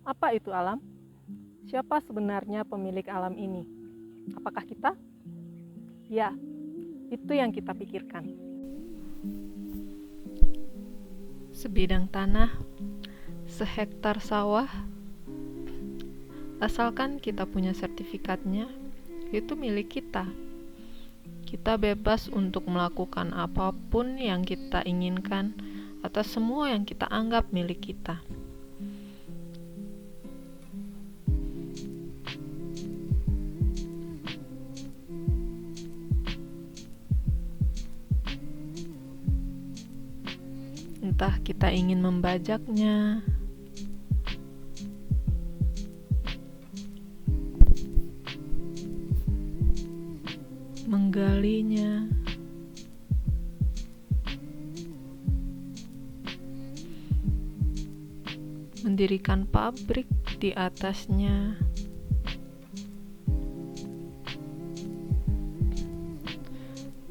Apa itu alam? Siapa sebenarnya pemilik alam ini? Apakah kita? Ya, itu yang kita pikirkan. Sebidang tanah, sehektar sawah, asalkan kita punya sertifikatnya, itu milik kita. Kita bebas untuk melakukan apapun yang kita inginkan atas semua yang kita anggap milik kita. Entah kita ingin membajaknya, menggalinya, mendirikan pabrik di atasnya,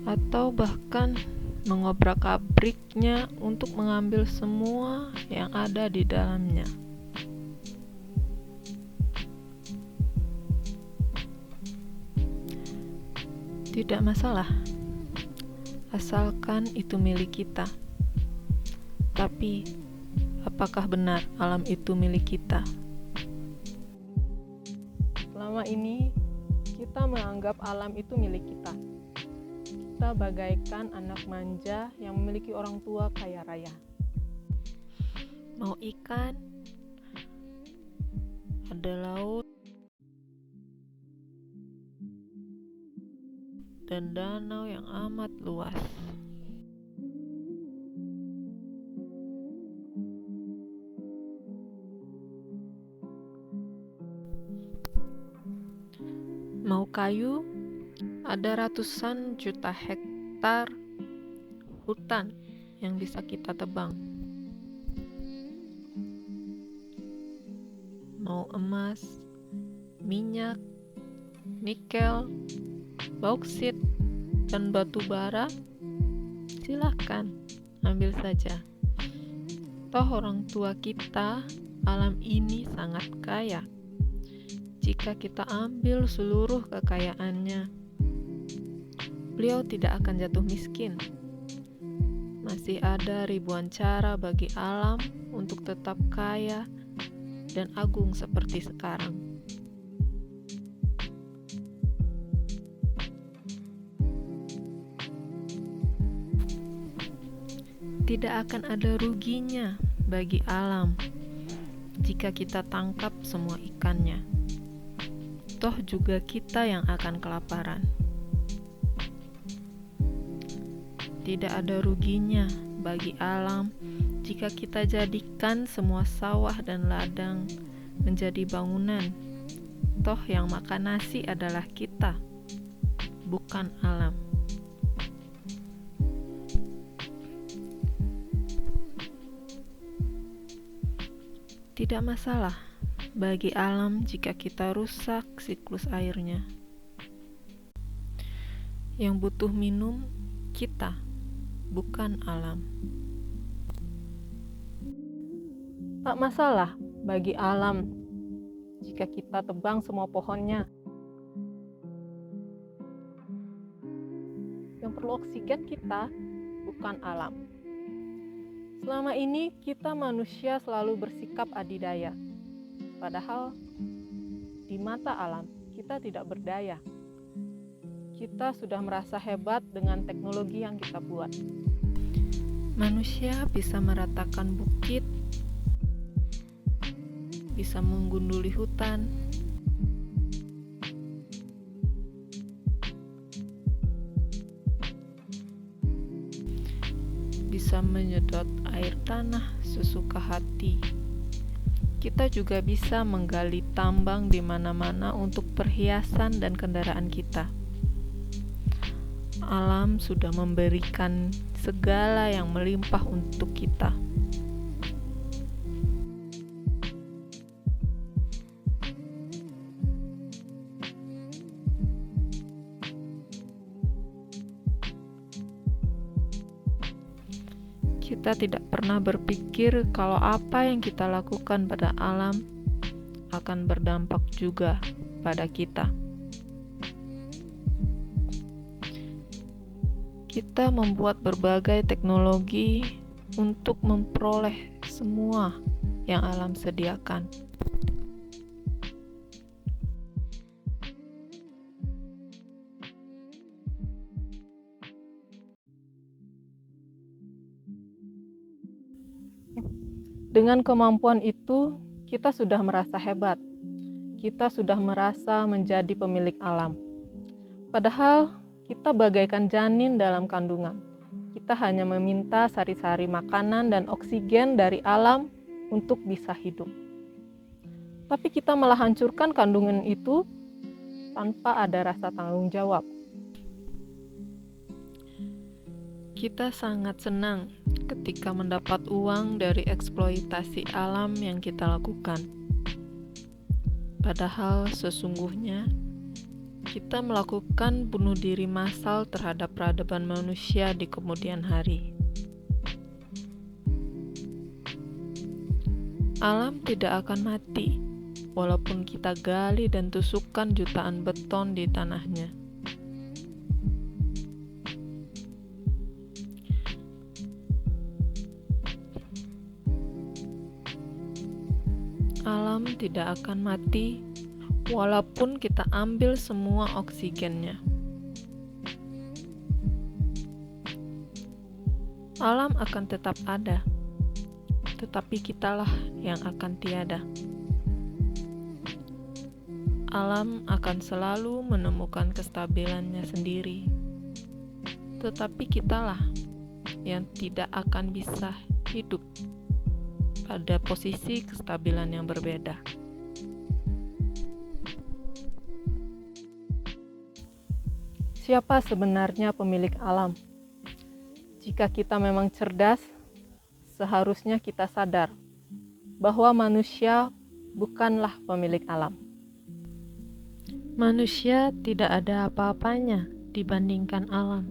atau bahkan mengobrak-abriknya untuk mengambil semua yang ada di dalamnya. Tidak masalah, asalkan itu milik kita. Tapi, apakah benar alam itu milik kita? Selama ini, kita menganggap alam itu milik kita. Kita bagaikan anak manja yang memiliki orang tua kaya raya. Mau ikan, ada laut, dan danau yang amat luas. Mau kayu, ada ratusan juta hektar hutan yang bisa kita tebang. Mau emas, minyak, nikel, bauksit, dan batu bara, silahkan ambil saja. Toh orang tua kita, alam ini sangat kaya. Jika kita ambil seluruh kekayaannya, beliau tidak akan jatuh miskin. Masih ada ribuan cara bagi alam untuk tetap kaya dan agung seperti sekarang. Tidak akan ada ruginya bagi alam jika kita tangkap semua ikannya. Toh juga kita yang akan kelaparan. Tidak ada ruginya bagi alam jika kita jadikan semua sawah dan ladang menjadi bangunan. Toh yang makan nasi adalah kita, bukan alam. Tidak masalah bagi alam jika kita rusak siklus airnya. Yang butuh minum kita, bukan alam. Tak masalah bagi alam jika kita tebang semua pohonnya. Yang perlu oksigen kita, bukan alam. Selama ini kita manusia selalu bersikap adidaya. Padahal di mata alam kita tidak berdaya. Kita sudah merasa hebat dengan teknologi yang kita buat. Manusia bisa meratakan bukit, bisa menggunduli hutan, bisa menyedot air tanah sesuka hati. Kita juga bisa menggali tambang di mana-mana untuk perhiasan dan kendaraan kita. Alam sudah memberikan segala yang melimpah untuk kita. Kita tidak pernah berpikir kalau apa yang kita lakukan pada alam akan berdampak juga pada kita. Kita membuat berbagai teknologi untuk memperoleh semua yang alam sediakan. Dengan kemampuan itu, kita sudah merasa hebat. Kita sudah merasa menjadi pemilik alam. Padahal kita bagaikan janin dalam kandungan. Kita hanya meminta sari-sari makanan dan oksigen dari alam untuk bisa hidup. Tapi kita malah hancurkan kandungan itu tanpa ada rasa tanggung jawab. Kita sangat senang ketika mendapat uang dari eksploitasi alam yang kita lakukan. Padahal sesungguhnya kita melakukan bunuh diri massal terhadap peradaban manusia di kemudian hari. Alam tidak akan mati, walaupun kita gali dan tusukkan jutaan beton di tanahnya. Alam tidak akan mati, walaupun kita ambil semua oksigennya. Alam akan tetap ada, tetapi kitalah yang akan tiada. Alam akan selalu menemukan kestabilannya sendiri, tetapi kitalah yang tidak akan bisa hidup pada posisi kestabilan yang berbeda. Siapa sebenarnya pemilik alam? Jika kita memang cerdas, seharusnya kita sadar bahwa manusia bukanlah pemilik alam. Manusia tidak ada apa-apanya dibandingkan alam.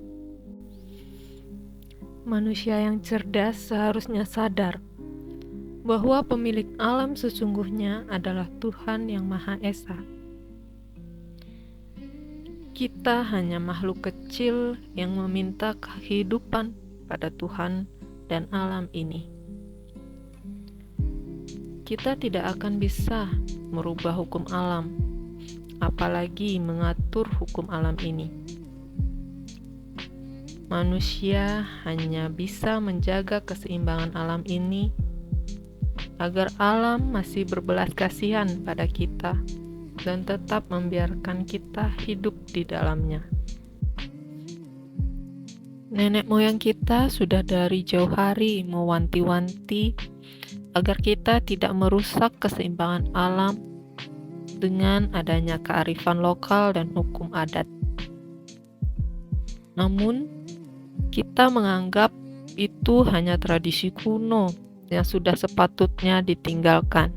Manusia yang cerdas seharusnya sadar bahwa pemilik alam sesungguhnya adalah Tuhan yang Maha Esa. Kita hanya makhluk kecil yang meminta kehidupan pada Tuhan dan alam ini. Kita tidak akan bisa merubah hukum alam, apalagi mengatur hukum alam ini. Manusia hanya bisa menjaga keseimbangan alam ini agar alam masih berbelas kasihan pada kita dan tetap membiarkan kita hidup di dalamnya. Nenek moyang kita sudah dari jauh hari mewanti-wanti agar kita tidak merusak keseimbangan alam dengan adanya kearifan lokal dan hukum adat. Namun, kita menganggap itu hanya tradisi kuno yang sudah sepatutnya ditinggalkan.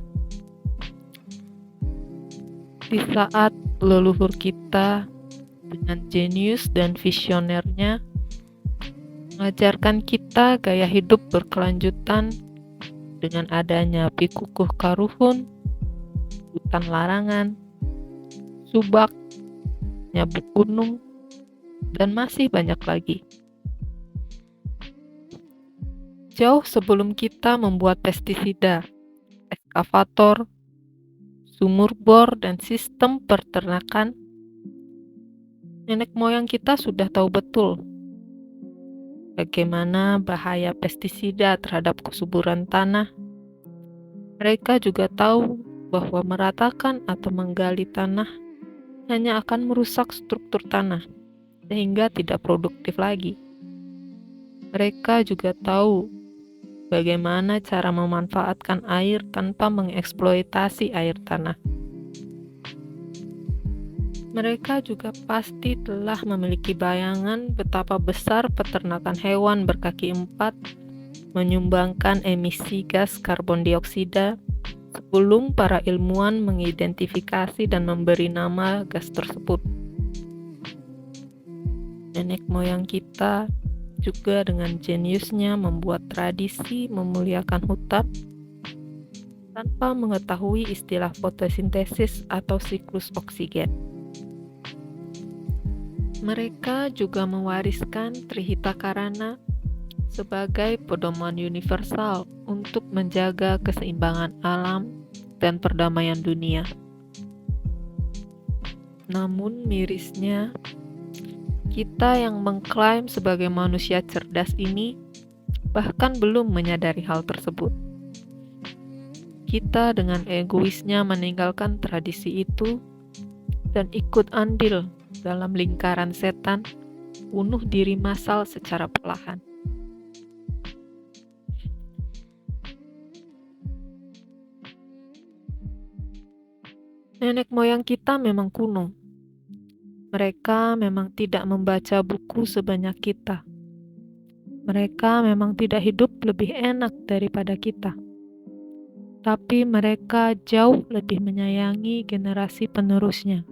Di saat leluhur kita dengan jenius dan visionernya mengajarkan kita gaya hidup berkelanjutan dengan adanya Pikukuh Karuhun, hutan larangan, subak, nyabuk gunung, dan masih banyak lagi. Jauh sebelum kita membuat pestisida, eskavator, sumur bor, dan sistem peternakan, nenek moyang kita sudah tahu betul bagaimana bahaya pestisida terhadap kesuburan tanah. Mereka juga tahu bahwa meratakan atau menggali tanah hanya akan merusak struktur tanah, sehingga tidak produktif lagi. Mereka juga tahu bagaimana cara memanfaatkan air tanpa mengeksploitasi air tanah. Mereka juga pasti telah memiliki bayangan betapa besar peternakan hewan berkaki empat menyumbangkan emisi gas karbon dioksida sebelum para ilmuwan mengidentifikasi dan memberi nama gas tersebut. Nenek moyang kita juga dengan jeniusnya membuat tradisi memuliakan hutan tanpa mengetahui istilah fotosintesis atau siklus oksigen. Mereka juga mewariskan Trihita Karana sebagai pedoman universal untuk menjaga keseimbangan alam dan perdamaian dunia. Namun mirisnya, kita yang mengklaim sebagai manusia cerdas ini bahkan belum menyadari hal tersebut. Kita dengan egoisnya meninggalkan tradisi itu dan ikut andil dalam lingkaran setan, bunuh diri massal secara perlahan. Nenek moyang kita memang kuno. Mereka memang tidak membaca buku sebanyak kita. Mereka memang tidak hidup lebih enak daripada kita. Tapi mereka jauh lebih menyayangi generasi penerusnya.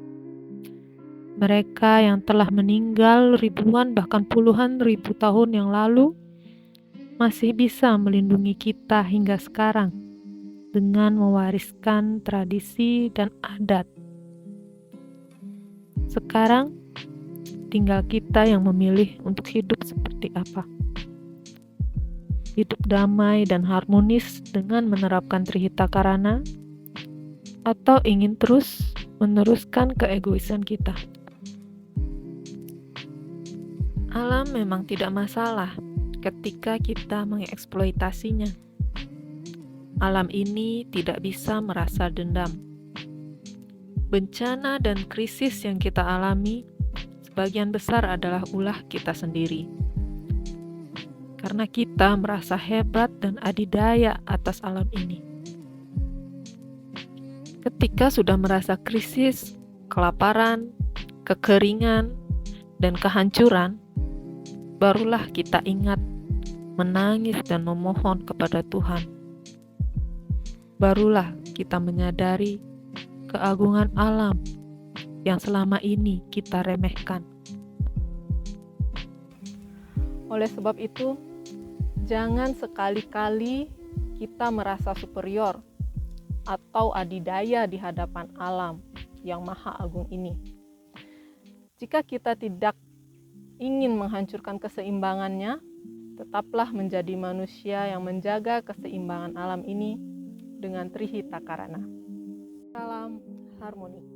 Mereka yang telah meninggal ribuan bahkan puluhan ribu tahun yang lalu masih bisa melindungi kita hingga sekarang dengan mewariskan tradisi dan adat. Sekarang tinggal kita yang memilih untuk hidup seperti apa. Hidup damai dan harmonis dengan menerapkan Trihita Karana, atau ingin terus meneruskan keegoisan kita. Alam memang tidak masalah ketika kita mengeksploitasinya. Alam ini tidak bisa merasa dendam. Bencana dan krisis yang kita alami sebagian besar adalah ulah kita sendiri. Karena kita merasa hebat dan adidaya atas alam ini. Ketika sudah merasa krisis, kelaparan, kekeringan, dan kehancuran, barulah kita ingat menangis dan memohon kepada Tuhan. Barulah kita menyadari keagungan alam yang selama ini kita remehkan. Oleh sebab itu, jangan sekali-kali kita merasa superior atau adidaya di hadapan alam yang maha agung ini. Jika kita tidak ingin menghancurkan keseimbangannya, tetaplah menjadi manusia yang menjaga keseimbangan alam ini dengan Trihita Karana. Salam harmoni.